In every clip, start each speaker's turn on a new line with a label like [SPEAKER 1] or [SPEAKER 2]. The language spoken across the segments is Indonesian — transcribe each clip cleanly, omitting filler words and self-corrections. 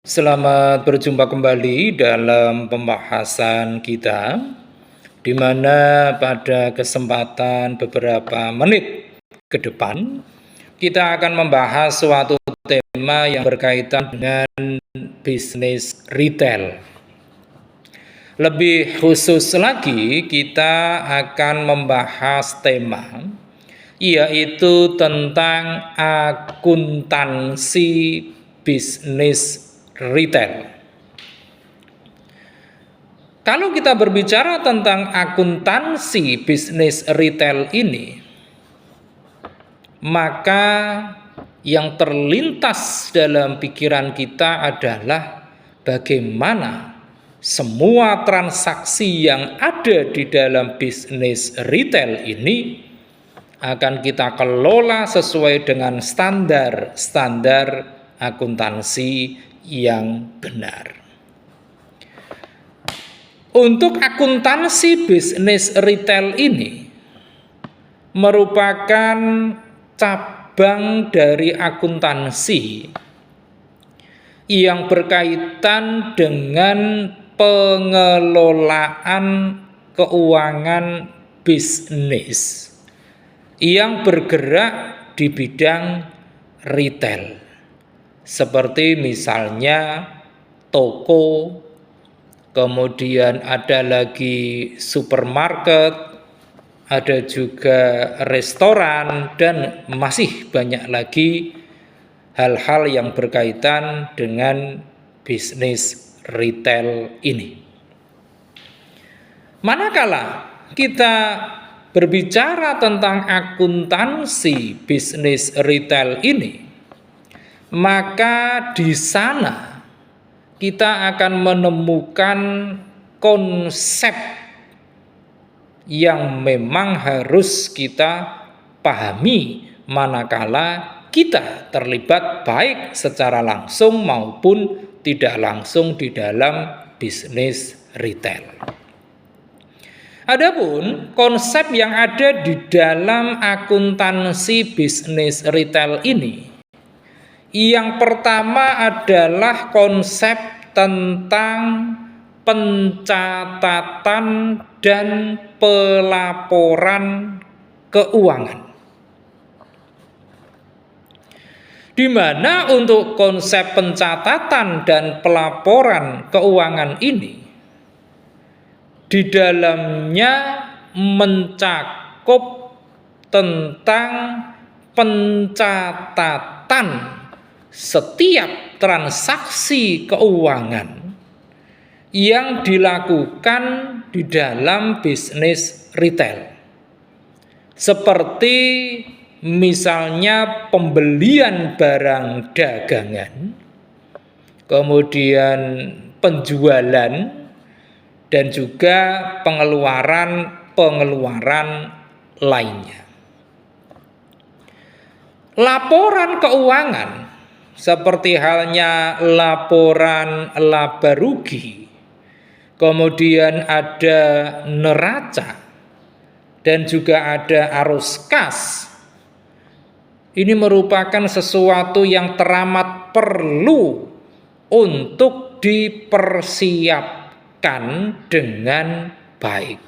[SPEAKER 1] Selamat berjumpa kembali dalam pembahasan kita, di mana pada kesempatan beberapa menit ke depan kita akan membahas suatu tema yang berkaitan dengan bisnis retail. Lebih khusus lagi, kita akan membahas tema yaitu tentang akuntansi bisnis retail. Kalau kita berbicara tentang akuntansi bisnis retail ini, maka yang terlintas dalam pikiran kita adalah bagaimana semua transaksi yang ada di dalam bisnis retail ini akan kita kelola sesuai dengan standar akuntansi yang benar. Untuk akuntansi bisnis retail ini merupakan cabang dari akuntansi yang berkaitan dengan pengelolaan keuangan bisnis yang bergerak di bidang retail. Seperti misalnya toko, kemudian ada lagi supermarket, ada juga restoran, dan masih banyak lagi hal-hal yang berkaitan dengan bisnis retail ini. Manakala kita berbicara tentang akuntansi bisnis retail ini, maka di sana kita akan menemukan konsep yang memang harus kita pahami manakala kita terlibat baik secara langsung maupun tidak langsung di dalam bisnis retail. Adapun konsep yang ada di dalam akuntansi bisnis retail ini, yang pertama adalah konsep tentang pencatatan dan pelaporan keuangan. Di mana untuk konsep pencatatan dan pelaporan keuangan ini, di dalamnya mencakup tentang pencatatan setiap transaksi keuangan yang dilakukan di dalam bisnis retail. Seperti misalnya pembelian barang dagangan, kemudian penjualan, dan juga pengeluaran lainnya. Laporan keuangan seperti halnya laporan laba rugi, kemudian ada neraca, dan juga ada arus kas. Ini merupakan sesuatu yang teramat perlu untuk dipersiapkan dengan baik,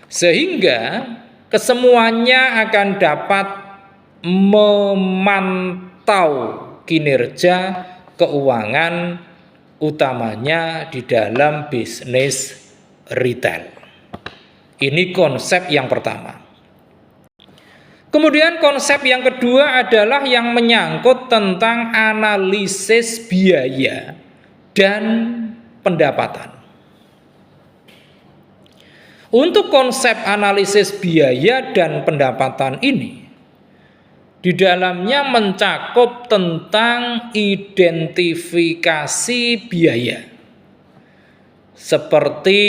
[SPEAKER 1] sehingga kesemuanya akan dapat memantau kinerja keuangan utamanya di dalam bisnis retail. Ini konsep yang pertama. Kemudian konsep yang kedua adalah yang menyangkut tentang analisis biaya dan pendapatan. Untuk konsep analisis biaya dan pendapatan ini, di dalamnya mencakup tentang identifikasi biaya, seperti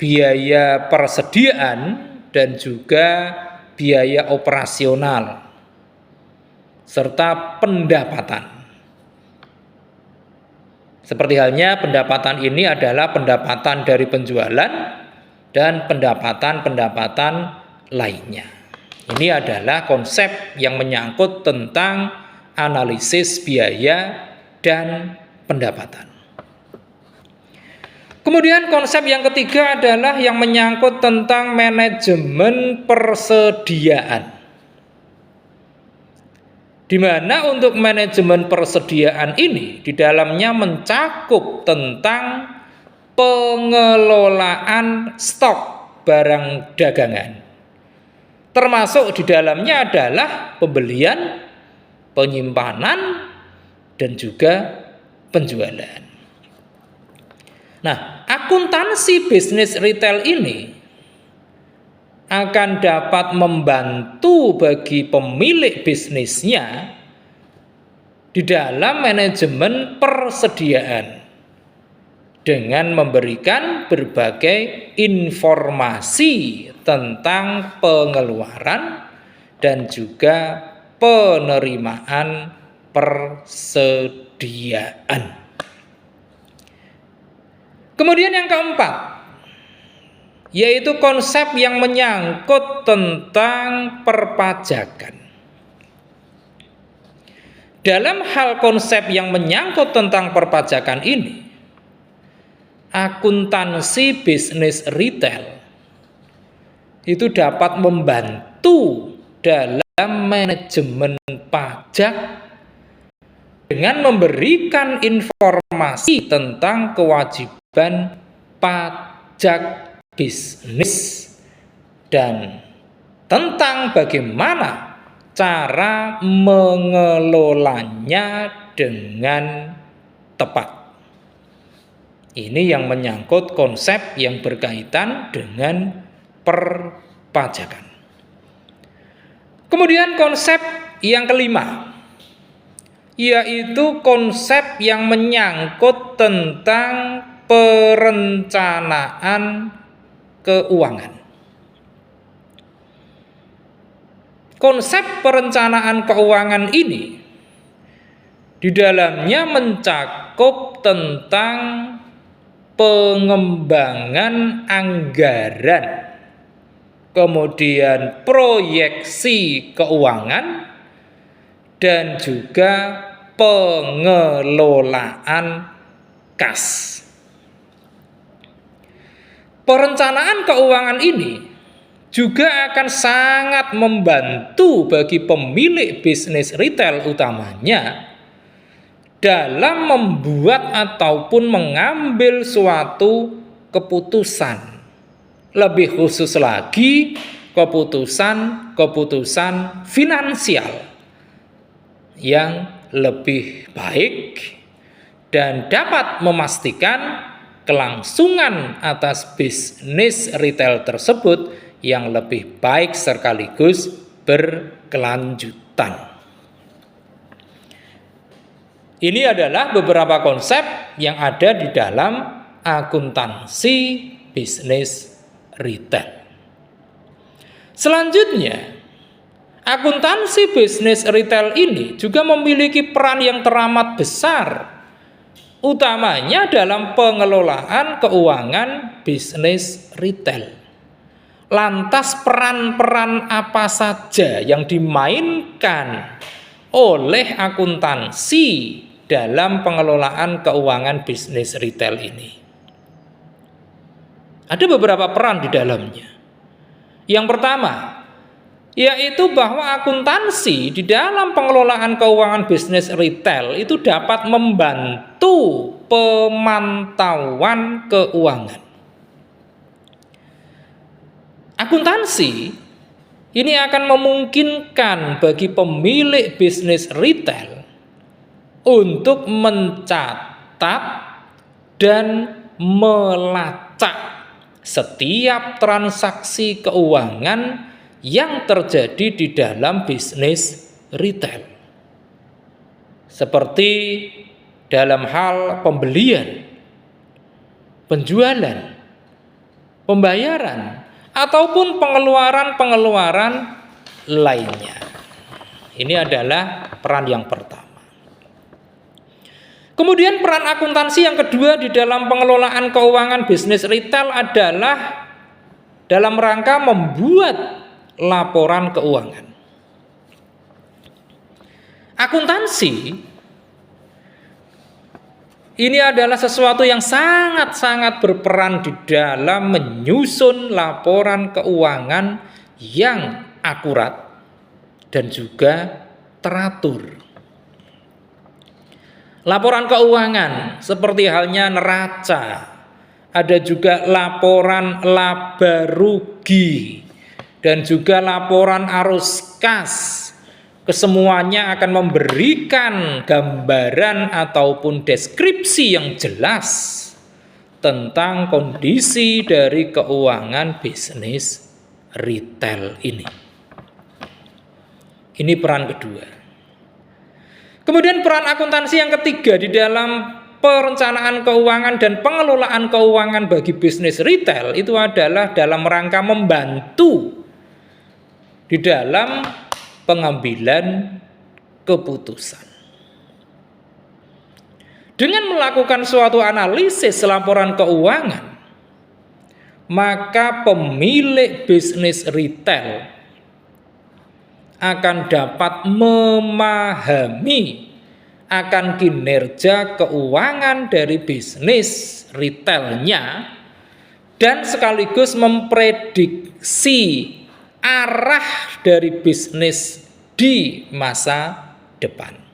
[SPEAKER 1] biaya persediaan dan juga biaya operasional, serta pendapatan. Seperti halnya pendapatan ini adalah pendapatan dari penjualan dan pendapatan lainnya. Ini adalah konsep yang menyangkut tentang analisis biaya dan pendapatan. Kemudian konsep yang ketiga adalah yang menyangkut tentang manajemen persediaan. Di mana untuk manajemen persediaan ini di dalamnya mencakup tentang pengelolaan stok barang dagangan. Termasuk di dalamnya adalah pembelian, penyimpanan, dan juga penjualan. Nah, akuntansi bisnis retail ini akan dapat membantu bagi pemilik bisnisnya di dalam manajemen persediaan dengan memberikan berbagai informasi tentang pengeluaran dan juga penerimaan persediaan. Kemudian yang keempat, yaitu konsep yang menyangkut tentang perpajakan. Dalam hal konsep yang menyangkut tentang perpajakan ini, akuntansi bisnis retail itu dapat membantu dalam manajemen pajak dengan memberikan informasi tentang kewajiban pajak bisnis dan tentang bagaimana cara mengelolanya dengan tepat. Ini yang menyangkut konsep yang berkaitan dengan perpajakan. Kemudian konsep yang kelima, yaitu konsep yang menyangkut tentang perencanaan keuangan. Konsep perencanaan keuangan ini di dalamnya mencakup tentang pengembangan anggaran, kemudian proyeksi keuangan, dan juga pengelolaan kas. Perencanaan keuangan ini juga akan sangat membantu bagi pemilik bisnis retail utamanya dalam membuat ataupun mengambil suatu keputusan. Lebih khusus lagi, keputusan finansial yang lebih baik dan dapat memastikan kelangsungan atas bisnis retail tersebut yang lebih baik sekaligus berkelanjutan. Ini adalah beberapa konsep yang ada di dalam akuntansi bisnis retail. Selanjutnya, akuntansi bisnis retail ini juga memiliki peran yang teramat besar, utamanya dalam pengelolaan keuangan bisnis retail. Lantas peran-peran apa saja yang dimainkan oleh akuntansi dalam pengelolaan keuangan bisnis retail ini? Ada beberapa peran di dalamnya. Yang pertama, yaitu bahwa akuntansi di dalam pengelolaan keuangan bisnis retail itu dapat membantu pemantauan keuangan. Akuntansi ini akan memungkinkan bagi pemilik bisnis retail untuk mencatat dan melacak setiap transaksi keuangan yang terjadi di dalam bisnis retail, seperti dalam hal pembelian, penjualan, pembayaran, ataupun pengeluaran-pengeluaran lainnya. Ini adalah peran yang pertama. Kemudian peran akuntansi yang kedua di dalam pengelolaan keuangan bisnis retail adalah dalam rangka membuat laporan keuangan. Akuntansi Ini adalah sesuatu yang sangat-sangat berperan di dalam menyusun laporan keuangan yang akurat dan juga teratur. Laporan keuangan seperti halnya neraca, ada juga laporan laba rugi, dan juga laporan arus kas. Kesemuanya akan memberikan gambaran ataupun deskripsi yang jelas tentang kondisi dari keuangan bisnis retail ini. Ini peran kedua. Kemudian peran akuntansi yang ketiga di dalam perencanaan keuangan dan pengelolaan keuangan bagi bisnis retail itu adalah dalam rangka membantu di dalam pengambilan keputusan. Dengan melakukan suatu analisis laporan keuangan, maka pemilik bisnis retail akan dapat memahami akan kinerja keuangan dari bisnis retailnya dan sekaligus memprediksi arah dari bisnis di masa depan.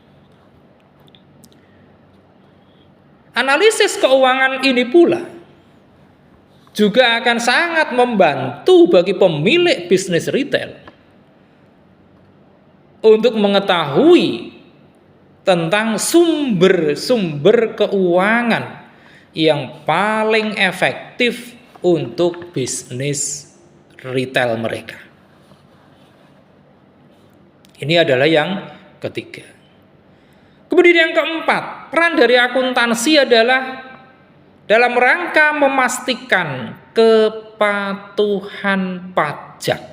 [SPEAKER 1] Analisis keuangan ini pula juga akan sangat membantu bagi pemilik bisnis retail untuk mengetahui tentang sumber-sumber keuangan yang paling efektif untuk bisnis retail mereka. Ini adalah yang ketiga. Kemudian yang keempat, peran dari akuntansi adalah dalam rangka memastikan kepatuhan pajak.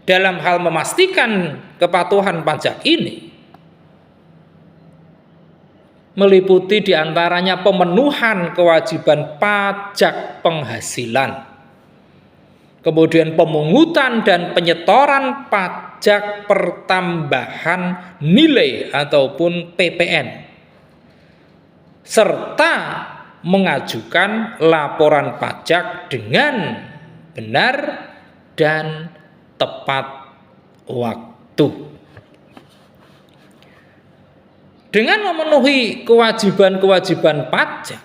[SPEAKER 1] Dalam hal memastikan kepatuhan pajak ini meliputi diantaranya pemenuhan kewajiban pajak penghasilan, kemudian pemungutan dan penyetoran pajak pertambahan nilai ataupun PPN, serta mengajukan laporan pajak dengan benar dan tepat waktu. Dengan memenuhi kewajiban-kewajiban pajak,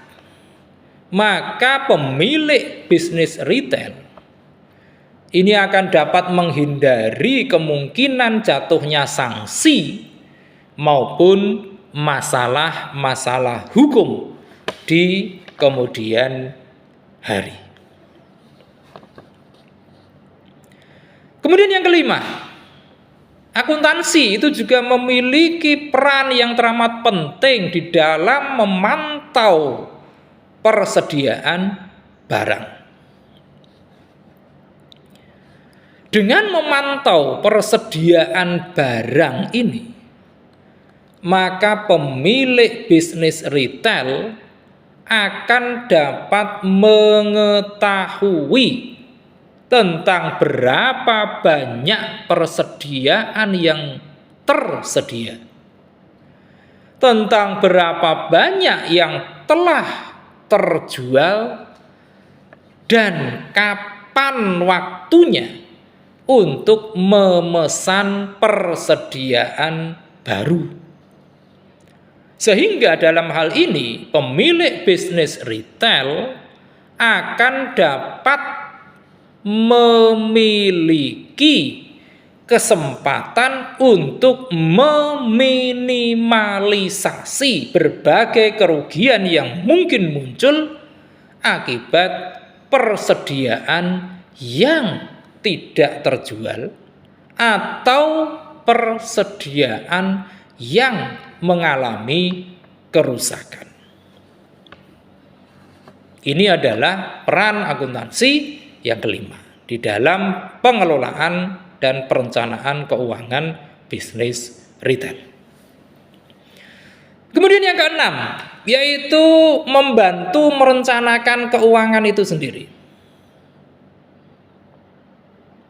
[SPEAKER 1] maka pemilik bisnis retail ini akan dapat menghindari kemungkinan jatuhnya sanksi maupun masalah-masalah hukum di kemudian hari. Kemudian yang kelima, akuntansi itu juga memiliki peran yang teramat penting di dalam memantau persediaan barang. Dengan memantau persediaan barang ini, maka pemilik bisnis retail akan dapat mengetahui tentang berapa banyak persediaan yang tersedia, tentang berapa banyak yang telah terjual, dan kapan waktunya untuk memesan persediaan baru. Sehingga dalam hal ini pemilik bisnis retail akan dapat memiliki kesempatan untuk meminimalisasi berbagai kerugian yang mungkin muncul akibat persediaan yang tidak terjual atau persediaan yang mengalami kerusakan. Ini adalah peran akuntansi yang kelima di dalam pengelolaan dan perencanaan keuangan bisnis retail. Kemudian yang keenam, yaitu membantu merencanakan keuangan itu sendiri.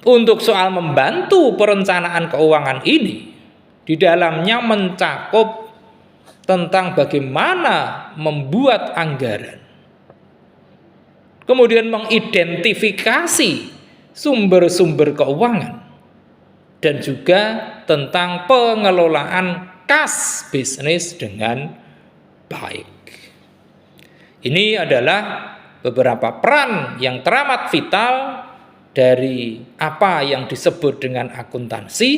[SPEAKER 1] Untuk soal membantu perencanaan keuangan ini, di dalamnya mencakup tentang bagaimana membuat anggaran, kemudian mengidentifikasi sumber-sumber keuangan, dan juga tentang pengelolaan kas bisnis dengan baik. Ini adalah beberapa peran yang teramat vital dari apa yang disebut dengan akuntansi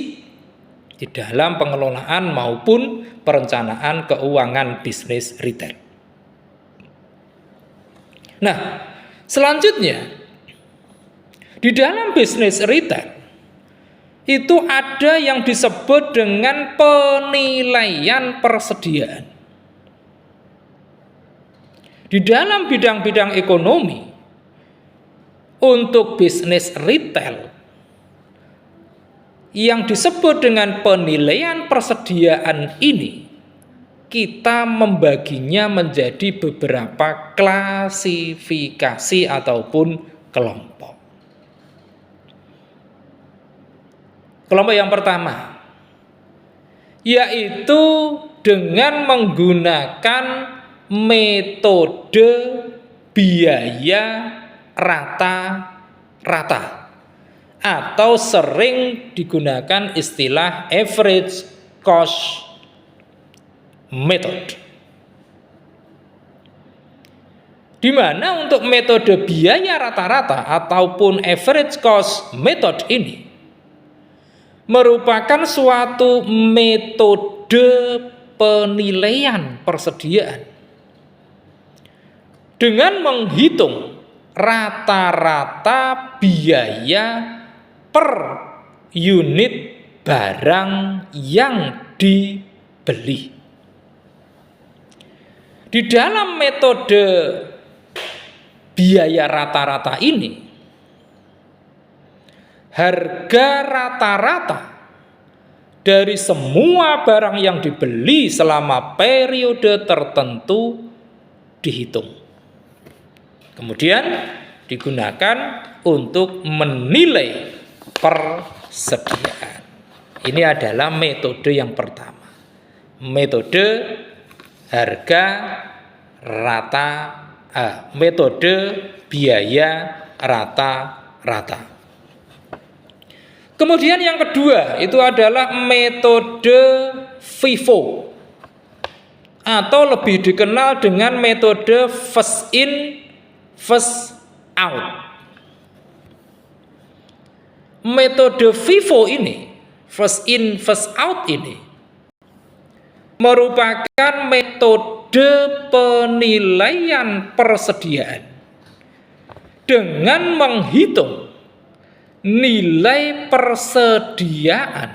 [SPEAKER 1] di dalam pengelolaan maupun perencanaan keuangan bisnis retail. Nah, selanjutnya di dalam bisnis retail itu ada yang disebut dengan penilaian persediaan. Di dalam bidang-bidang ekonomi, untuk bisnis retail, yang disebut dengan penilaian persediaan ini, kita membaginya menjadi beberapa klasifikasi ataupun kelompok. Kelompok yang pertama, yaitu dengan menggunakan metode biaya rata-rata, atau sering digunakan istilah average cost method. Di mana untuk metode biaya rata-rata ataupun average cost method ini merupakan suatu metode penilaian persediaan dengan menghitung rata-rata biaya per unit barang yang dibeli. Di dalam metode biaya rata-rata ini, harga rata-rata dari semua barang yang dibeli selama periode tertentu dihitung. Kemudian digunakan untuk menilai persediaan. Ini adalah metode yang pertama. Metode harga metode biaya rata-rata. Kemudian yang kedua itu adalah metode FIFO, atau lebih dikenal dengan metode first in first out. Metode FIFO ini, first in first out ini, merupakan metode penilaian persediaan dengan menghitung nilai persediaan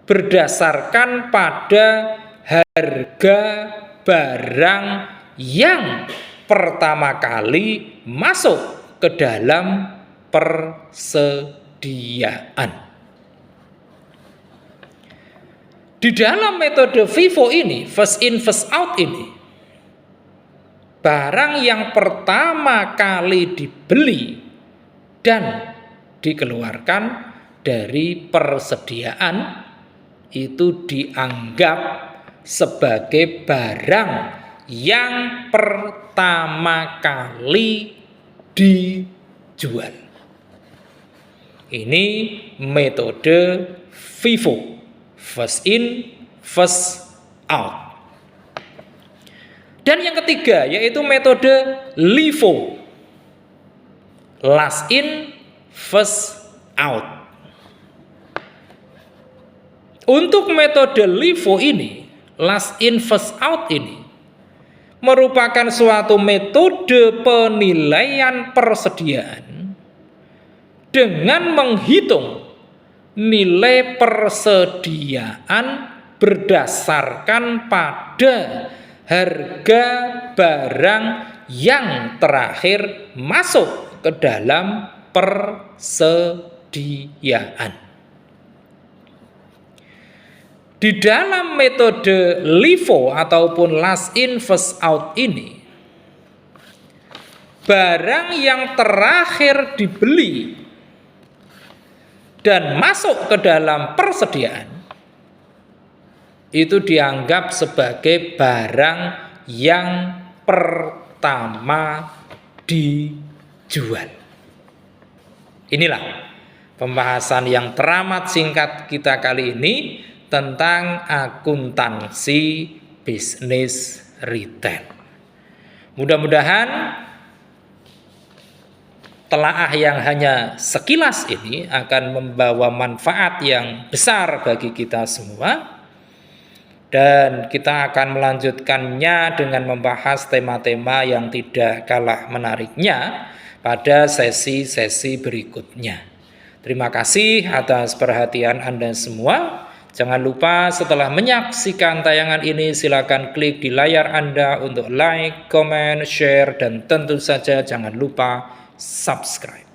[SPEAKER 1] berdasarkan pada harga barang yang pertama kali masuk ke dalam persediaan. Di dalam metode FIFO ini, first in first out ini, barang yang pertama kali dibeli dan dikeluarkan dari persediaan itu dianggap sebagai barang yang pertama kali dijual. Ini metode FIFO, first in first out. Dan yang ketiga yaitu metode LIFO, last in first out. Untuk metode LIFO ini, last in first out ini, merupakan suatu metode penilaian persediaan dengan menghitung nilai persediaan berdasarkan pada harga barang yang terakhir masuk ke dalam persediaan. Di dalam metode LIFO ataupun last in first out ini, barang yang terakhir dibeli dan masuk ke dalam persediaan itu dianggap sebagai barang yang pertama dijual. Inilah pembahasan yang teramat singkat kita kali ini tentang akuntansi bisnis retail. Mudah-mudahan telaah yang hanya sekilas ini akan membawa manfaat yang besar bagi kita semua. Dan kita akan melanjutkannya dengan membahas tema-tema yang tidak kalah menariknya pada sesi-sesi berikutnya. Terima kasih atas perhatian Anda semua. Jangan lupa setelah menyaksikan tayangan ini silakan klik di layar Anda untuk like, comment, share, dan tentu saja jangan lupa subscribe.